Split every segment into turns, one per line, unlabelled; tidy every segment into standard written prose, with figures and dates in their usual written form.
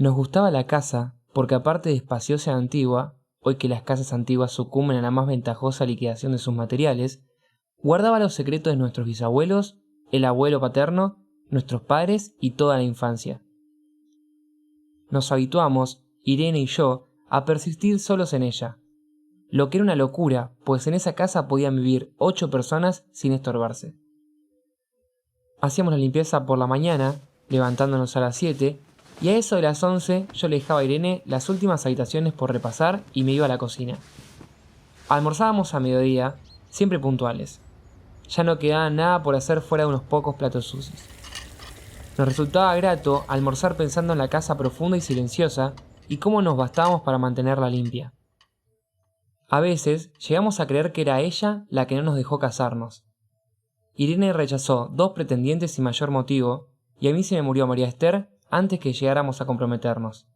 Nos gustaba la casa porque, aparte de espaciosa y antigua, hoy que las casas antiguas sucumben a la más ventajosa liquidación de sus materiales, guardaba los secretos de nuestros bisabuelos, el abuelo paterno, nuestros padres y toda la infancia. Nos habituamos, Irene y yo, a persistir solos en ella, lo que era una locura, pues en esa casa podían vivir 8 personas sin estorbarse. Hacíamos la limpieza por la mañana, levantándonos a las 7, y a eso de las 11 yo le dejaba a Irene las últimas habitaciones por repasar y me iba a la cocina. Almorzábamos a mediodía, siempre puntuales. Ya no quedaba nada por hacer fuera de unos pocos platos sucios. Nos resultaba grato almorzar pensando en la casa profunda y silenciosa y cómo nos bastábamos para mantenerla limpia. A veces llegamos a creer que era ella la que no nos dejó casarnos. Irene rechazó 2 pretendientes sin mayor motivo y a mí se me murió María Esther antes que llegáramos a comprometernos.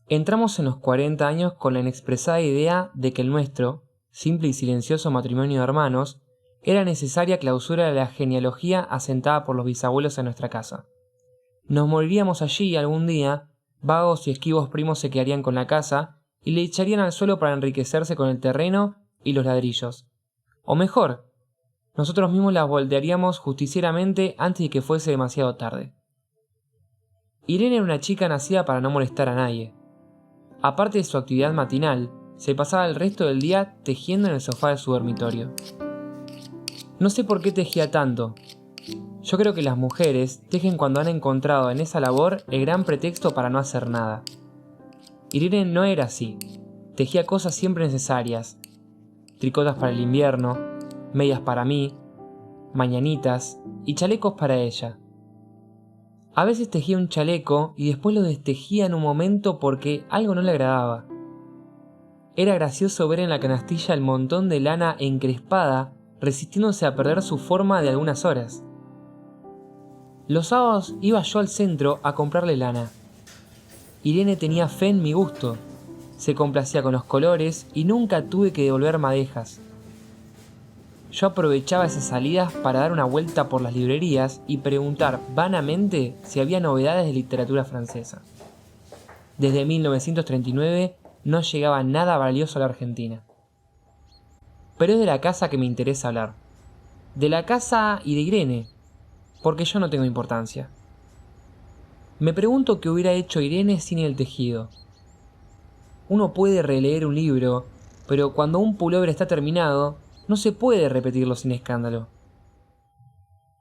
Entramos en los 40 años con la inexpresada idea de que el nuestro, simple y silencioso matrimonio de hermanos, era necesaria clausura de la genealogía asentada por los bisabuelos en nuestra casa. Nos moriríamos allí algún día, vagos y esquivos primos se quedarían con la casa y le echarían al suelo para enriquecerse con el terreno y los ladrillos. O mejor, nosotros mismos las voltearíamos justicieramente antes de que fuese demasiado tarde. Irene era una chica nacida para no molestar a nadie. Aparte de su actividad matinal, se pasaba el resto del día tejiendo en el sofá de su dormitorio. No sé por qué tejía tanto. Yo creo que las mujeres tejen cuando han encontrado en esa labor el gran pretexto para no hacer nada. Irene no era así. Tejía cosas siempre necesarias. Tricotas para el invierno, medias para mí, mañanitas y chalecos para ella. A veces tejía un chaleco y después lo destejía en un momento porque algo no le agradaba. Era gracioso ver en la canastilla el montón de lana encrespada resistiéndose a perder su forma de algunas horas. Los sábados iba yo al centro a comprarle lana. Irene tenía fe en mi gusto, se complacía con los colores y nunca tuve que devolver madejas. Yo aprovechaba esas salidas para dar una vuelta por las librerías y preguntar vanamente si había novedades de literatura francesa. Desde 1939 no llegaba nada valioso a la Argentina. Pero es de la casa que me interesa hablar. De la casa y de Irene, porque yo no tengo importancia. Me pregunto qué hubiera hecho Irene sin el tejido. Uno puede releer un libro, pero cuando un pullover está terminado, no se puede repetirlo sin escándalo.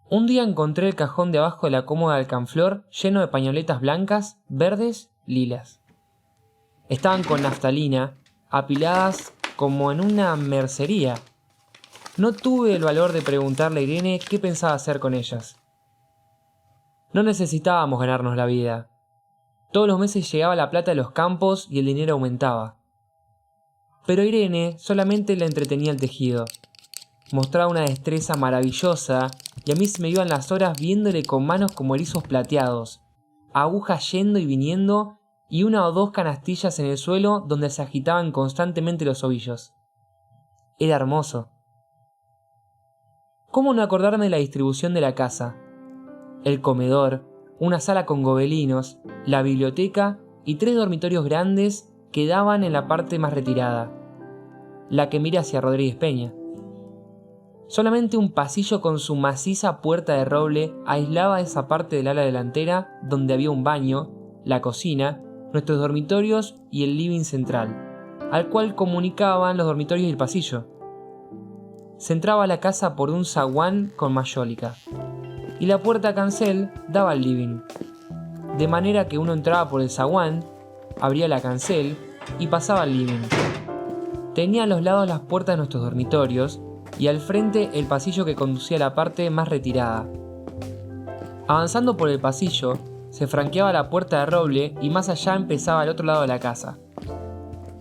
Un día encontré el cajón de abajo de la cómoda de alcanflor lleno de pañoletas blancas, verdes, lilas. Estaban con naftalina, apiladas como en una mercería. No tuve el valor de preguntarle a Irene qué pensaba hacer con ellas. No necesitábamos ganarnos la vida. Todos los meses llegaba la plata de los campos y el dinero aumentaba. Pero a Irene solamente le entretenía el tejido. Mostraba una destreza maravillosa y a mí se me iban las horas viéndole con manos como erizos plateados, agujas yendo y viniendo y 1 o 2 canastillas en el suelo donde se agitaban constantemente los ovillos. Era hermoso. ¿Cómo no acordarme de la distribución de la casa? El comedor, una sala con gobelinos, la biblioteca y 3 dormitorios grandes que daban en la parte más retirada, la que mira hacia Rodríguez Peña. Solamente un pasillo con su maciza puerta de roble aislaba esa parte del ala delantera donde había un baño, la cocina, nuestros dormitorios y el living central, al cual comunicaban los dormitorios y el pasillo. Se entraba a la casa por un zaguán con mayólica, y la puerta cancel daba al living, de manera que uno entraba por el zaguán, abría la cancel y pasaba al living. Tenía a los lados las puertas de nuestros dormitorios y al frente el pasillo que conducía a la parte más retirada. Avanzando por el pasillo, se franqueaba la puerta de roble y más allá empezaba el otro lado de la casa.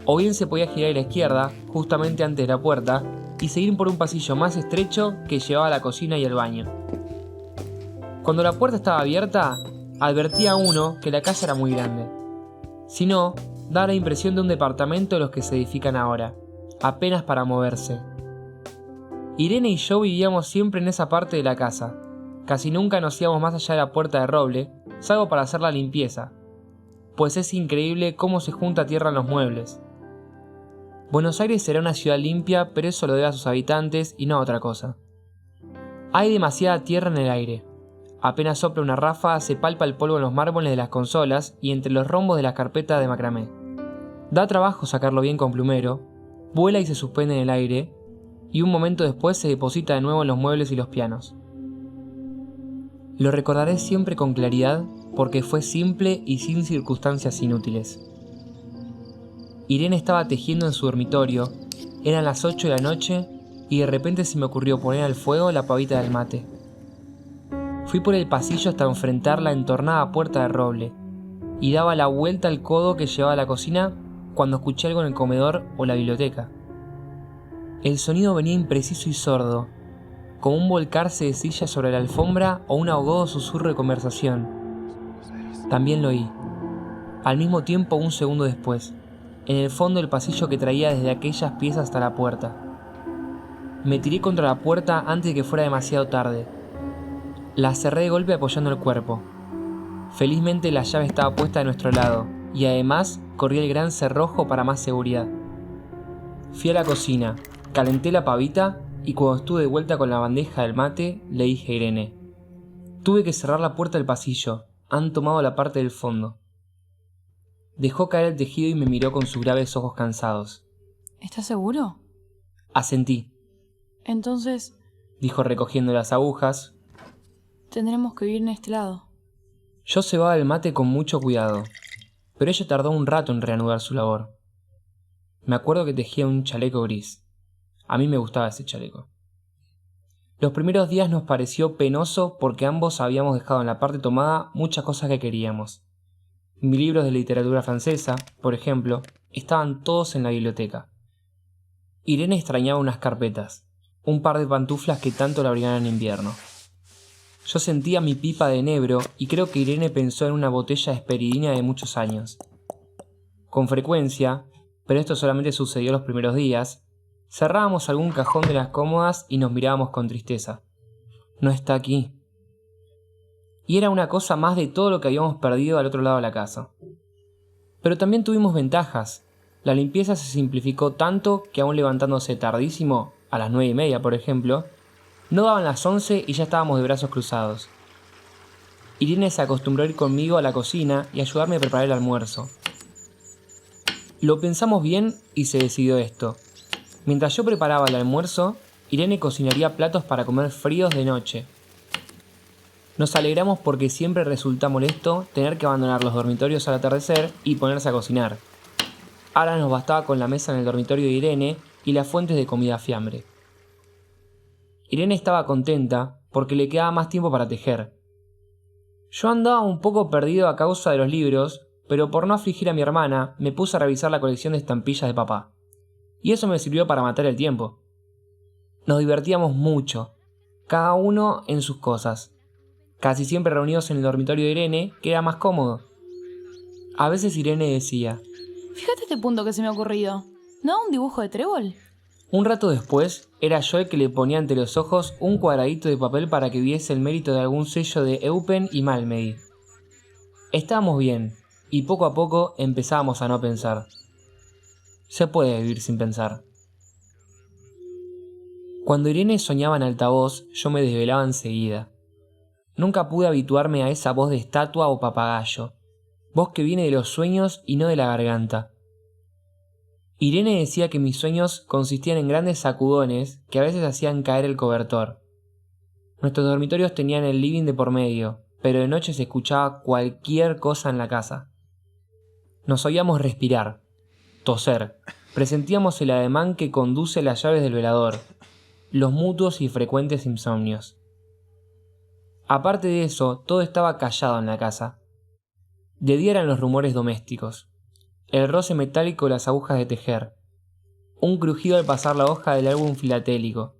O bien se podía girar a la izquierda, justamente antes de la puerta, y seguir por un pasillo más estrecho que llevaba a la cocina y el baño. Cuando la puerta estaba abierta, advertía a uno que la casa era muy grande. Si no, daba la impresión de un departamento de los que se edifican ahora, apenas para moverse. Irene y yo vivíamos siempre en esa parte de la casa. Casi nunca nos íbamos más allá de la puerta de roble, salvo para hacer la limpieza. pues es increíble cómo se junta tierra en los muebles. Buenos Aires será una ciudad limpia, pero eso lo debe a sus habitantes y no a otra cosa. Hay demasiada tierra en el aire. Apenas sopla una ráfaga, se palpa el polvo en los mármoles de las consolas y entre los rombos de las carpetas de macramé. Da trabajo sacarlo bien con plumero, vuela y se suspende en el aire, y un momento después se deposita de nuevo en los muebles y los pianos. Lo recordaré siempre con claridad porque fue simple y sin circunstancias inútiles. Irene estaba tejiendo en su dormitorio, eran las 8 de la noche y de repente se me ocurrió poner al fuego la pavita del mate. Fui por el pasillo hasta enfrentar la entornada puerta de roble y daba la vuelta al codo que llevaba a la cocina cuando escuché algo en el comedor o la biblioteca. El sonido venía impreciso y sordo, como un volcarse de sillas sobre la alfombra o un ahogado susurro de conversación. También lo oí, al mismo tiempo un segundo después, en el fondo del pasillo que traía desde aquellas piezas hasta la puerta. Me tiré contra la puerta antes de que fuera demasiado tarde. La cerré de golpe apoyando el cuerpo. Felizmente la llave estaba puesta de nuestro lado, y además corrí el gran cerrojo para más seguridad. Fui a la cocina, calenté la pavita y cuando estuve de vuelta con la bandeja del mate, le dije a Irene: tuve que cerrar la puerta del pasillo, han tomado la parte del fondo. Dejó caer el tejido y me miró con sus graves ojos cansados.
¿Estás seguro?
Asentí.
Entonces,
dijo recogiendo las agujas,
tendremos que vivir en este lado.
Yo cebaba el mate con mucho cuidado, pero ella tardó un rato en reanudar su labor. Me acuerdo que tejía un chaleco gris. A mí me gustaba ese chaleco. Los primeros días nos pareció penoso porque ambos habíamos dejado en la parte tomada muchas cosas que queríamos. Mis libros de literatura francesa, por ejemplo, estaban todos en la biblioteca. Irene extrañaba unas carpetas, un par de pantuflas que tanto la abrigaban en invierno. Yo sentía mi pipa de enebro y creo que Irene pensó en una botella de esperidina de muchos años. Con frecuencia, pero esto solamente sucedió los primeros días, cerrábamos algún cajón de las cómodas y nos mirábamos con tristeza. No está aquí. Y era una cosa más de todo lo que habíamos perdido al otro lado de la casa. Pero también tuvimos ventajas. La limpieza se simplificó tanto que aún levantándose tardísimo, a las 9:30 por ejemplo, no daban las 11 y ya estábamos de brazos cruzados. Irene se acostumbró a ir conmigo a la cocina y ayudarme a preparar el almuerzo. Lo pensamos bien y se decidió esto. Mientras yo preparaba el almuerzo, Irene cocinaría platos para comer fríos de noche. Nos alegramos porque siempre resulta molesto tener que abandonar los dormitorios al atardecer y ponerse a cocinar. Ahora nos bastaba con la mesa en el dormitorio de Irene y las fuentes de comida a fiambre. Irene estaba contenta porque le quedaba más tiempo para tejer. Yo andaba un poco perdido a causa de los libros, pero por no afligir a mi hermana, me puse a revisar la colección de estampillas de papá. Y eso me sirvió para matar el tiempo. Nos divertíamos mucho, cada uno en sus cosas. Casi siempre reunidos en el dormitorio de Irene, que era más cómodo. A veces Irene decía:
Fíjate este punto que se me ha ocurrido. ¿No da un dibujo de trébol?
Un rato después, era yo el que le ponía ante los ojos un cuadradito de papel para que viese el mérito de algún sello de Eupen y Malmedy. Estábamos bien, y poco a poco empezábamos a no pensar. Se puede vivir sin pensar. Cuando Irene soñaba en altavoz, yo me desvelaba enseguida. Nunca pude habituarme a esa voz de estatua o papagayo, voz que viene de los sueños y no de la garganta. Irene decía que mis sueños consistían en grandes sacudones que a veces hacían caer el cobertor. Nuestros dormitorios tenían el living de por medio, pero de noche se escuchaba cualquier cosa en la casa. Nos oíamos respirar, toser, presentíamos el ademán que conduce las llaves del velador, los mutuos y frecuentes insomnios. Aparte de eso, todo estaba callado en la casa. De día eran los rumores domésticos, el roce metálico de las agujas de tejer, un crujido al pasar la hoja del álbum filatélico.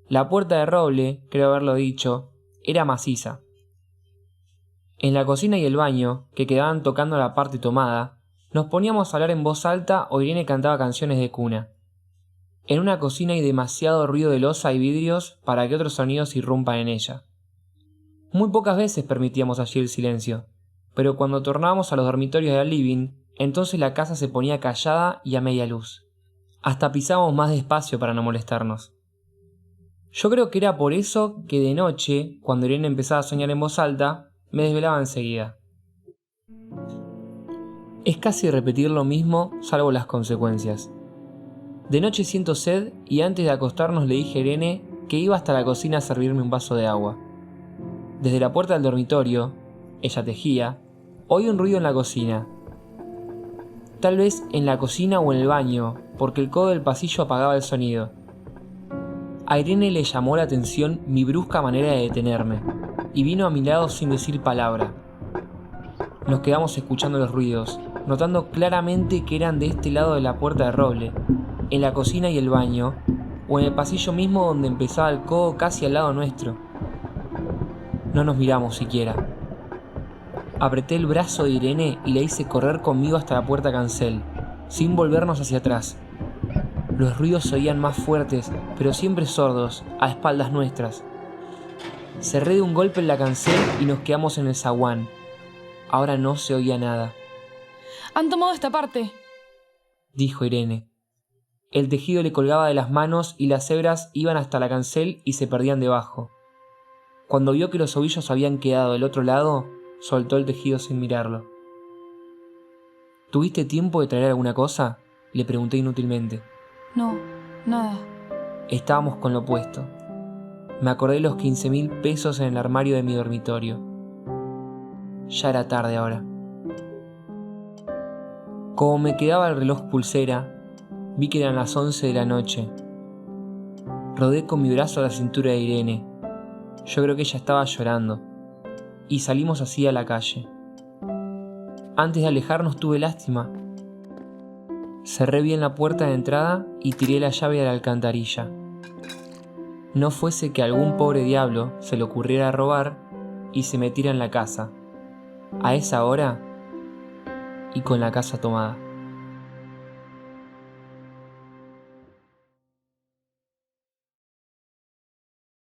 La puerta de roble, creo haberlo dicho, era maciza. En la cocina y el baño, que quedaban tocando la parte tomada, nos poníamos a hablar en voz alta o Irene cantaba canciones de cuna. En una cocina hay demasiado ruido de loza y vidrios para que otros sonidos irrumpan en ella. Muy pocas veces permitíamos allí el silencio, pero cuando tornábamos a los dormitorios y al living, entonces la casa se ponía callada y a media luz. Hasta pisábamos más despacio para no molestarnos. Yo creo que era por eso que de noche, cuando Irene empezaba a soñar en voz alta, me desvelaba enseguida. Es casi repetir lo mismo, salvo las consecuencias. De noche siento sed y antes de acostarnos le dije a Irene que iba hasta la cocina a servirme un vaso de agua. Desde la puerta del dormitorio, ella tejía, oí un ruido en la cocina. Tal vez en la cocina o en el baño, porque el codo del pasillo apagaba el sonido. A Irene le llamó la atención mi brusca manera de detenerme, y vino a mi lado sin decir palabra. Nos quedamos escuchando los ruidos, notando claramente que eran de este lado de la puerta de roble, en la cocina y el baño, o en el pasillo mismo donde empezaba el codo casi al lado nuestro. No nos miramos siquiera. Apreté el brazo de Irene y la hice correr conmigo hasta la puerta cancel, sin volvernos hacia atrás. Los ruidos se oían más fuertes, pero siempre sordos, a espaldas nuestras. Cerré de un golpe en la cancel y nos quedamos en el zaguán. Ahora no se oía nada.
Han tomado esta parte,
dijo Irene. El tejido le colgaba de las manos y las hebras iban hasta la cancel y se perdían debajo. Cuando vio que los ovillos habían quedado del otro lado, soltó el tejido sin mirarlo. ¿Tuviste tiempo de traer alguna cosa?, le pregunté inútilmente.
No, nada.
Estábamos con lo opuesto. Me acordé de los 15.000 pesos en el armario de mi dormitorio. Ya era tarde ahora. Como me quedaba el reloj pulsera, vi que eran las 11 de la noche. Rodé con mi brazo a la cintura de Irene. Yo creo que ella estaba llorando. Y salimos así a la calle. Antes de alejarnos tuve lástima. Cerré bien la puerta de entrada y tiré la llave a la alcantarilla. No fuese que algún pobre diablo se le ocurriera robar y se metiera en la casa, a esa hora y con la casa tomada.